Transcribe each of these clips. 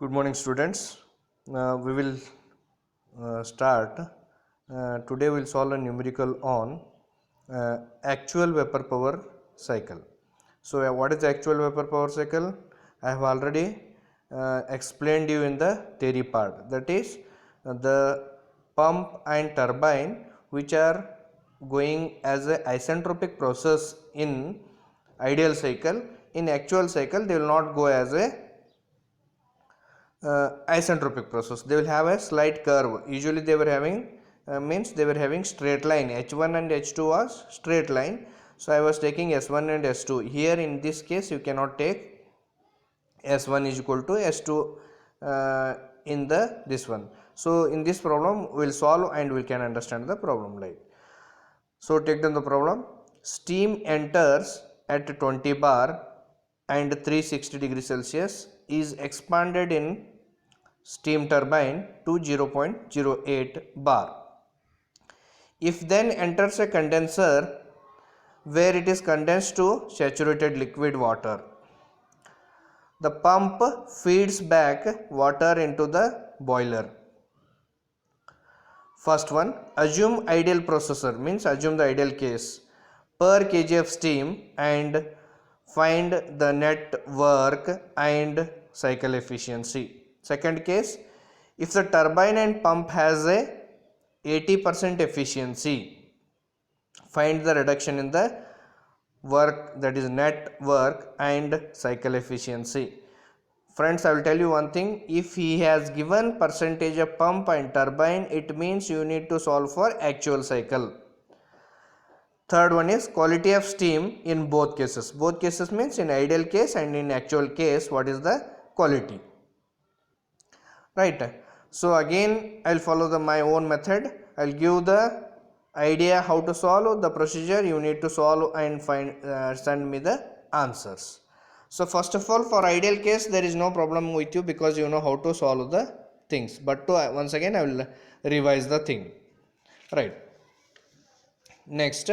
Good morning, students. We will start. Today we'll solve a numerical on actual vapor power cycle. So, what is the actual vapor power cycle? I have already explained you in the theory part. That is the pump and turbine which are going as a isentropic process in ideal cycle. In actual cycle, they will not go as a isentropic process. They will have a slight curve. Usually they were having means they were having straight line. H1 and H2 was straight line. So I was taking S1 and S2. Here in this case you cannot take S1 is equal to S2 in the this one. So in this problem we will solve and we can understand the problem like. So take down the problem. Steam enters at 20 bar and 360 degree Celsius is expanded in steam turbine to 0.08 bar. If then enters a condenser where it is condensed to saturated liquid water, the pump feeds back water into the boiler. First one, assume ideal processor, means assume the ideal case per kg of steam and find the net work and cycle efficiency. Second case, if the turbine and pump has a 80% efficiency, find the reduction in the work, that is net work and cycle efficiency. Friends, I will tell you one thing, if he has given percentage of pump and turbine, it means you need to solve for actual cycle. Third one is quality of steam in both cases. Both cases means in ideal case and in actual case, what is the quality, right? So again I will follow my own method. I will give the idea how to solve the procedure. You need to solve and send me the answers. So first of all, for ideal case there is no problem with you because you know how to solve the things, but once again I will revise the thing, right? Next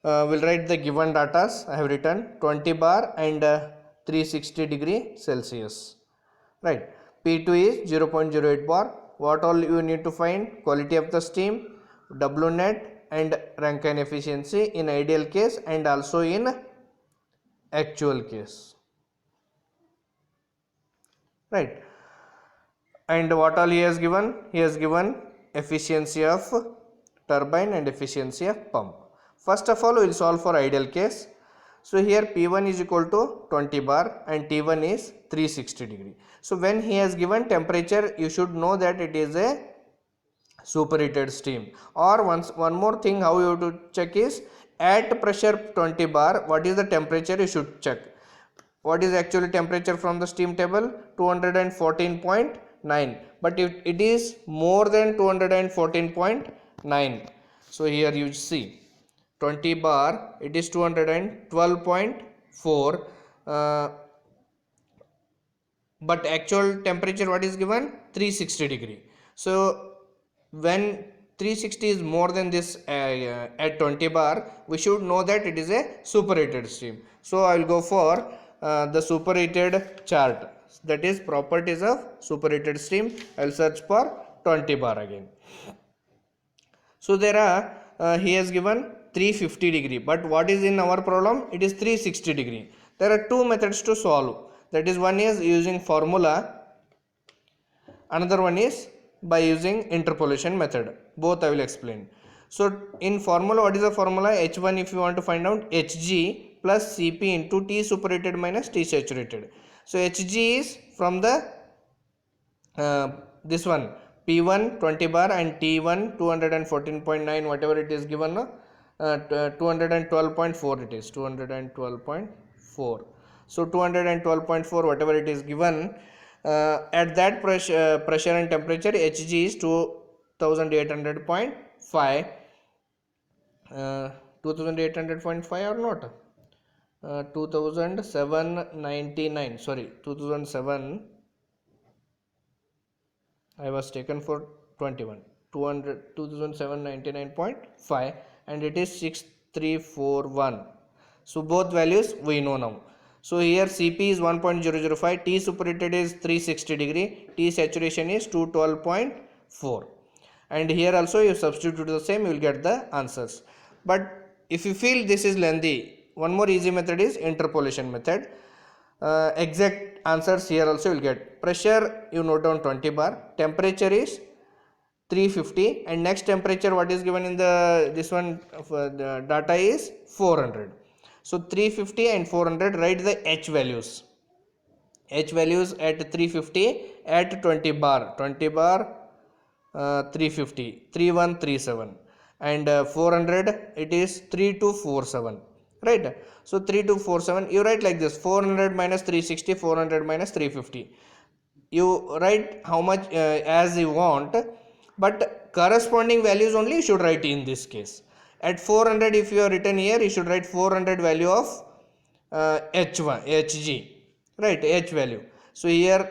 we'll write the given datas. I have written 20 bar and 360 degree Celsius, right? P2 is 0.08 bar. What all you need to find? Quality of the steam, W net and Rankine efficiency in ideal case and also in actual case, right? And what all he has given? He has given efficiency of turbine and efficiency of pump. First of all, we will solve for ideal case. So here P1 is equal to 20 bar and T1 is 360 degree. So when he has given temperature, you should know that it is a superheated steam. Or one more thing how you have to check is at pressure 20 bar, what is the temperature you should check. What is actually temperature from the steam table? 214.9, but if it is more than 214.9, so here you see 20 bar, it is 212.4, but actual temperature what is given? 360 degree. So when 360 is more than this at 20 bar, we should know that it is a superheated steam. So I will go for the superheated chart, that is properties of superheated steam. I will search for 20 bar again. So there are he has given 350 degree, but what is in our problem? It is 360 degree. There are two methods to solve, that is one is using formula, another one is by using interpolation method. Both I will explain. So in formula, what is the formula? H1 if you want to find out, Hg plus Cp into T superheated minus T saturated. So Hg is from the this one P1 20 bar and T1 214.9, whatever it is given, 212.4 it is 212.4. So 212.4 whatever it is given, at that pressure and temperature Hg is 2800.5, 2800.5 or not, 2799, sorry 2007, I was taken for 21, 2799.5 and it is 6341. So both values we know now. So here Cp is 1.005, T superheated is 360 degree, T saturation is 212.4, and here also you substitute the same, you will get the answers. But if you feel this is lengthy, one more easy method is interpolation method. Exact answers here also you will get. Pressure you note down 20 bar, temperature is 350, and next temperature what is given in the this one the data is 400. So 350 and 400, write the H values. H values at 350 at 20 bar 350 3137, and 400 it is 3247, right? So 3247 you write like this: 400 minus 360, 400 minus 350. You write how much as you want, but corresponding values only you should write in this case. At 400, if you have written here, you should write 400 value of H1 Hg, right? H value. So here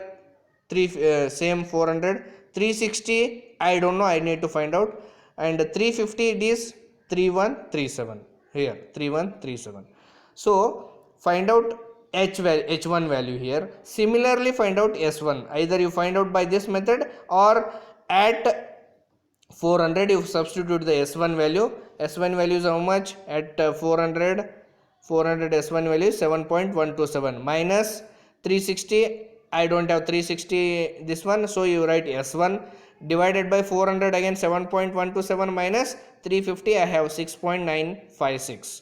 same 400, 360 I don't know, I need to find out, and 350 it is 3137, here 3137. So find out H1 value here. Similarly find out S1, either you find out by this method, or at 400 you substitute the S1 value. S1 value is how much? At 400 S1 value is 7.127, minus 360, I don't have 360 this one, so you write S1 divided by 400, again 7.127, minus 350, I have 6.956.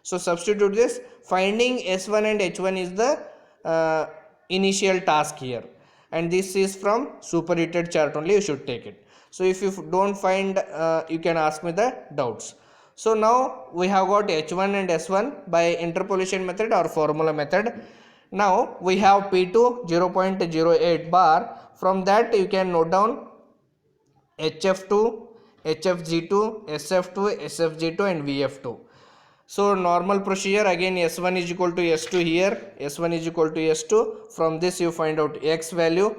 So substitute this. Finding S1 and H1 is the initial task here, and this is from superheated chart only, you should take it. So if you don't find, you can ask me the doubts. So now we have got H1 and S1 by interpolation method or formula method. Now we have P2 0.08 bar. From that you can note down HF2, HFG2, SF2, SFG2 and VF2. So normal procedure, again S1 is equal to S2 here, S1 is equal to S2. From this you find out X value.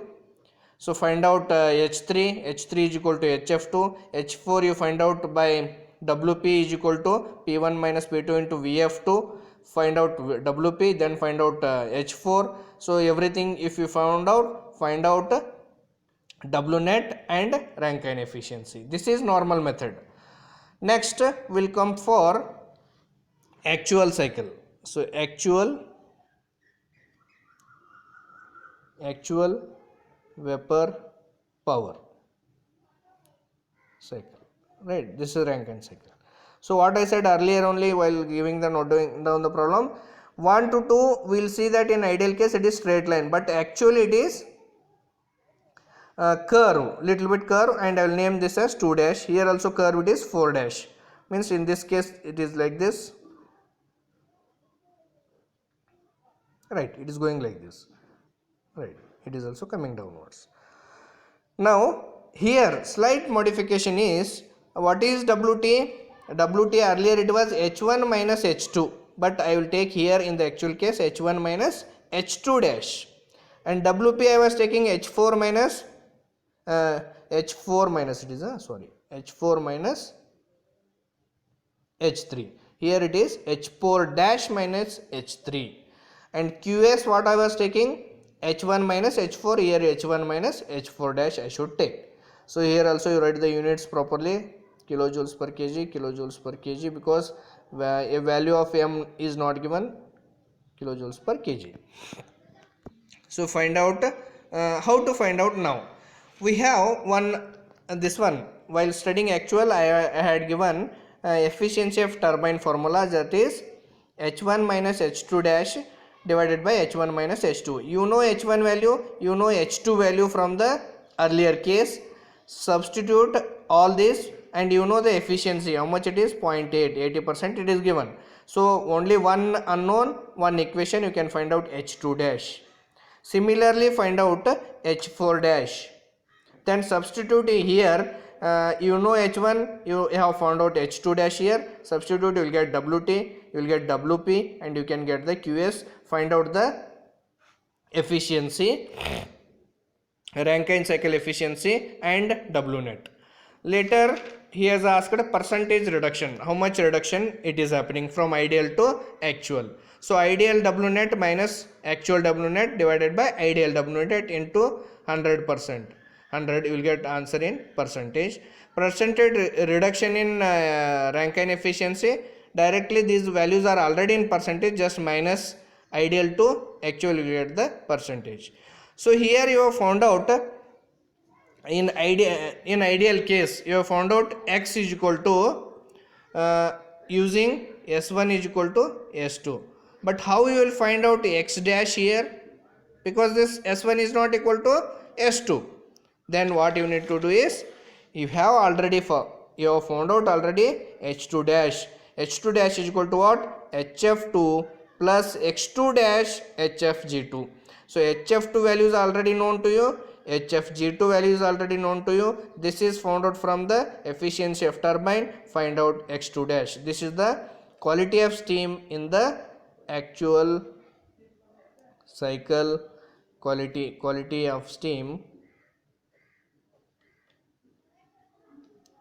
So find out H3 is equal to HF2, H4 you find out by WP is equal to P1 minus P2 into VF2. Find out WP, then find out H4. So everything if you find out W net and Rankine efficiency. This is normal method. Next will come for actual cycle. So actual vapor power cycle, right? This is Rankine cycle. So what I said earlier only while giving the noting down the problem, 1 to 2 we'll see that in ideal case it is straight line, but actually it is curve, little bit curve, and I will name this as 2 dash. Here also curve it is 4 dash, means in this case it is like this, right? It is going like this, right? It is also coming downwards. Now here slight modification is, what is WT? WT earlier it was H1 minus H2, but I will take here in the actual case H1 minus H2 dash, and WP I was taking H4 minus H4 minus it is H4 minus H3. Here it is H4 dash minus H3, and QS what I was taking H1 minus H4, here H1 minus H4 dash I should take. So here also you write the units properly, kilojoules per kg, because a value of M is not given, kilojoules per kg. So find out how to find out now. We have this one while studying actual I had given efficiency of turbine formula, that is H1 minus H2 dash divided by H1 minus H2. You know H1 value, you know H2 value from the earlier case. Substitute all this and you know the efficiency, how much it is, 0.8, 80% it is given. So only one unknown, one equation, you can find out H2 dash. Similarly find out H4 dash. Then substitute here, you know H1, you have found out H2 dash here. Substitute, you will get WT, you will get WP, and you can get the QS. Find out the efficiency, Rankine cycle efficiency, and W net. Later he has asked a percentage reduction, how much reduction it is happening from ideal to actual. So ideal W net minus actual W net divided by ideal W net into 100%. 100 you will get answer in percentage. Percentage reduction in Rankine efficiency, directly these values are already in percentage, just minus ideal to actual you get the percentage. So here you have found out in ideal case you have found out x is equal to using s1 is equal to s2, but how you will find out x dash here, because this s1 is not equal to s2. Then what you need to do is, you have already you have found out already h2 dash. H2 dash is equal to what? hf2 plus x2 dash hfg2. So hf2 value is already known to you, hfg2 value is already known to you. This is found out from the efficiency of turbine. Find out x2 dash. This is the quality of steam in the actual cycle, quality of steam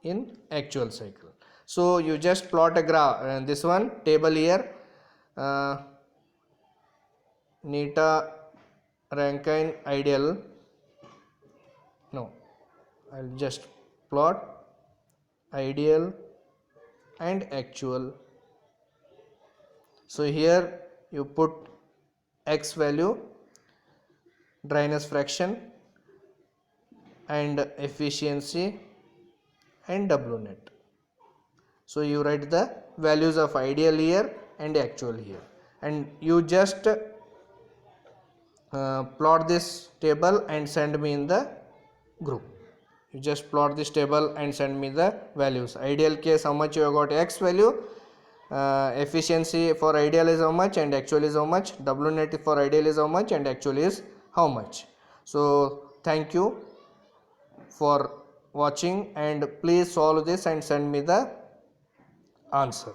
in actual cycle. So you just plot a graph and this one table here, Nita Rankine ideal. No, I'll just plot ideal and actual. So here you put x value, dryness fraction and efficiency and W net. So you write the values of ideal here and actual here, and you just plot this table and send me in the group. You just plot this table and send me the values. Ideal case how much you have got x value, efficiency for ideal is how much and actual is how much, W net for ideal is how much and actual is how much. So thank you for watching, and please solve this and send me the answer.